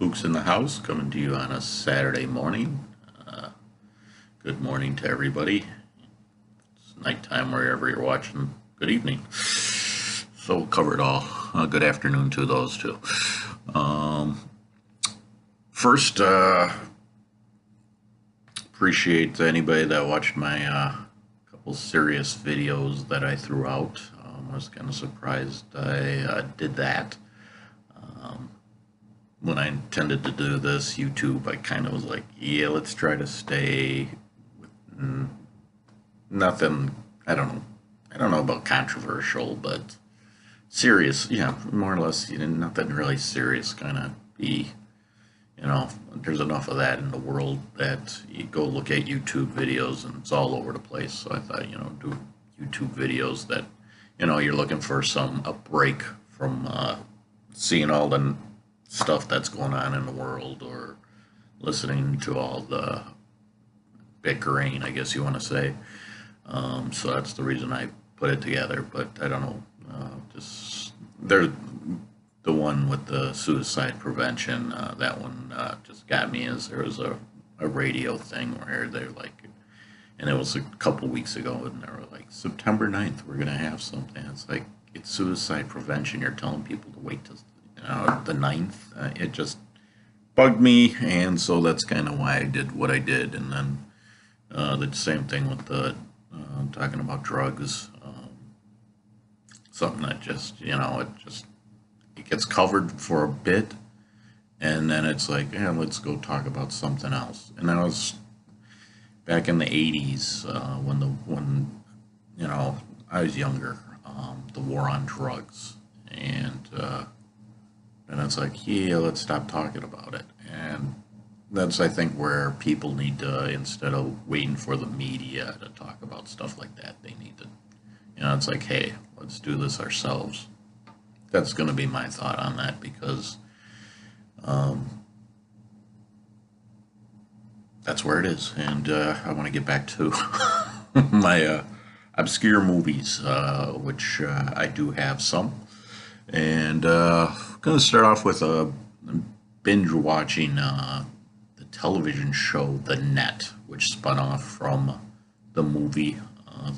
Spook's in the House coming to you on a Saturday morning. Uh, Good morning to everybody. It's nighttime wherever you're watching. Good evening. So we'll cover it all. Good afternoon to those two. Um, First, appreciate anybody that watched my couple serious videos that I threw out. I was kind of surprised I did that. Um, when I intended to do this YouTube, I kind of was like, yeah, let's try to stay with nothing. I don't know. I don't know about controversial, but serious. Yeah, more or less. Nothing really serious. Kind of be. There's enough of that in the world that you go look at YouTube videos and it's all over the place. So I thought, do YouTube videos that, you're looking for a break from seeing all the stuff that's going on in the world or listening to all the bickering, I guess you want to say. So that's the reason I put it together. But I don't know, just there, the one with the suicide prevention. That one just got me, as there was a radio thing where they're like, and it was a couple weeks ago, and they were like, September 9th, we're gonna have something. It's like, it's suicide prevention. You're telling people to wait till the 9th. It just bugged me, and so that's kind of why I did what I did. And then the same thing with the talking about drugs. Something that just, it gets covered for a bit, and then it's like, yeah, let's go talk about something else. And that was back in the 80s, when I was younger, the war on drugs. And it's like, yeah, let's stop talking about it. And that's, I think, where people need to, instead of waiting for the media to talk about stuff like that, they need to, it's like, hey, let's do this ourselves. That's going to be my thought on that, because that's where it is. And I want to get back to my obscure movies, which I do have some. And I'm going to start off with binge watching the television show The Net, which spun off from the movie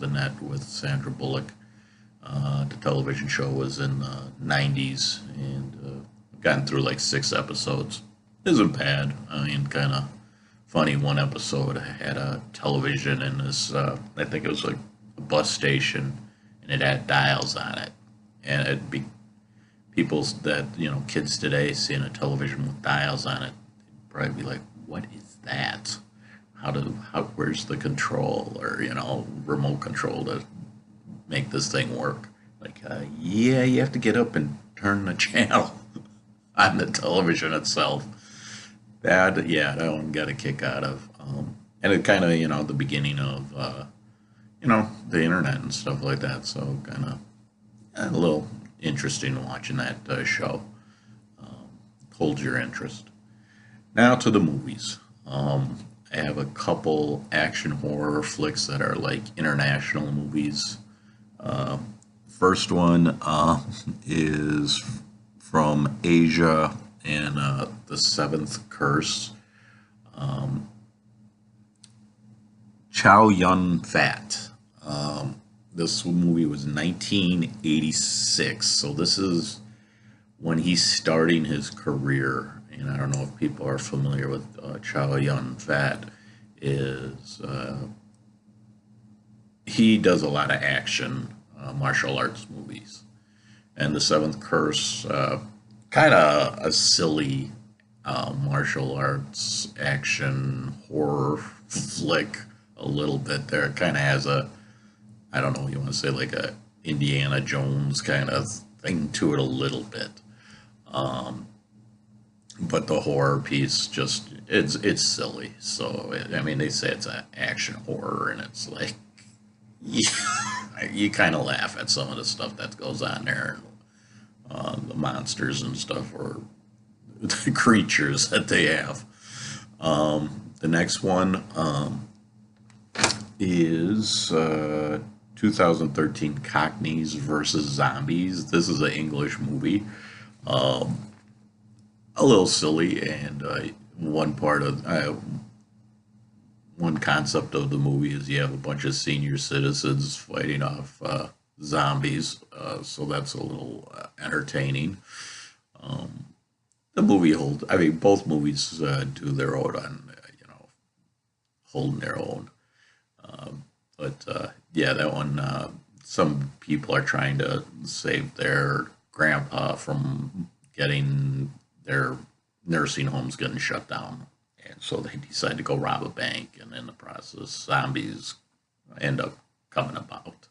The Net with Sandra Bullock. The television show was in the 90s, and I've gotten through like 6 episodes. Isn't bad. I mean, kind of funny. One episode had a television in this, I think it was like a bus station, and it had dials on it. And it'd be kids today seeing a television with dials on it, probably be like, what is that? Where's the control, or, remote control to make this thing work? Like, yeah, you have to get up and turn the channel on the television itself. That one got a kick out of. And it kind of, the beginning of, the internet and stuff like that. So kind of a little interesting watching that show. Holds your interest. Now to the movies. I have a couple action horror flicks that are like international movies. First one is from Asia, and The Seventh Curse. Chow Yun Fat. This movie was 1986, so this is when he's starting his career. And I don't know if people are familiar with Chow Yun Fat. He does a lot of action martial arts movies, and The Seventh Curse, kind of a silly martial arts action horror flick a little bit there. It kind of has I don't know, you want to say like a Indiana Jones kind of thing to it a little bit. But the horror piece, just it's silly. So I mean, they say it's an action horror, and it's like, you kind of laugh at some of the stuff that goes on there, the monsters and stuff, or the creatures that they have. The next one is 2013 Cockneys versus Zombies. This is an English movie. a little silly, and one part of one concept of the movie is you have a bunch of senior citizens fighting off zombies, so that's a little entertaining. Um, the movie hold, I mean, both movies do their own on, holding their own. But yeah, that one, some people are trying to save their grandpa from getting their nursing homes getting shut down. And so they decide to go rob a bank, and in the process, zombies end up coming about.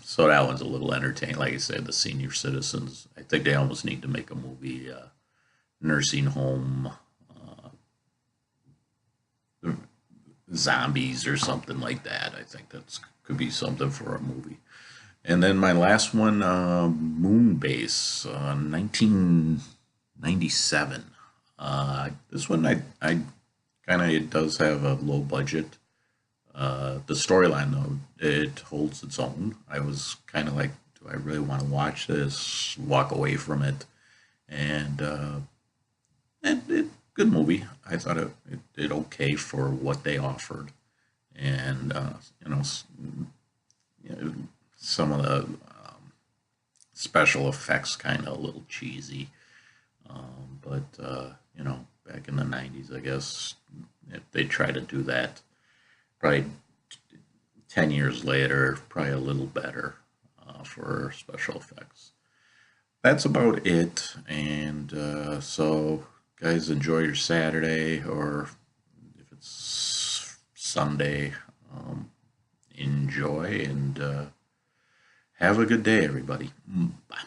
So that one's a little entertaining. Like I said, the senior citizens, I think they almost need to make a movie, nursing home zombies or something like that. I think that's could be something for a movie. And then my last one, Moonbase, 1997. This one I kind of it does have a low budget. The storyline though it holds its own. I was kind of like, do I really want to watch this? Walk away from it, and good movie. I thought it did okay for what they offered, and you know, some of the special effects kind of a little cheesy, but back in the '90s, I guess if they try to do that, probably 10 years later, probably a little better for special effects. That's about it, and so guys, enjoy your Saturday, or if it's Sunday, um, enjoy and have a good day, everybody. Bye.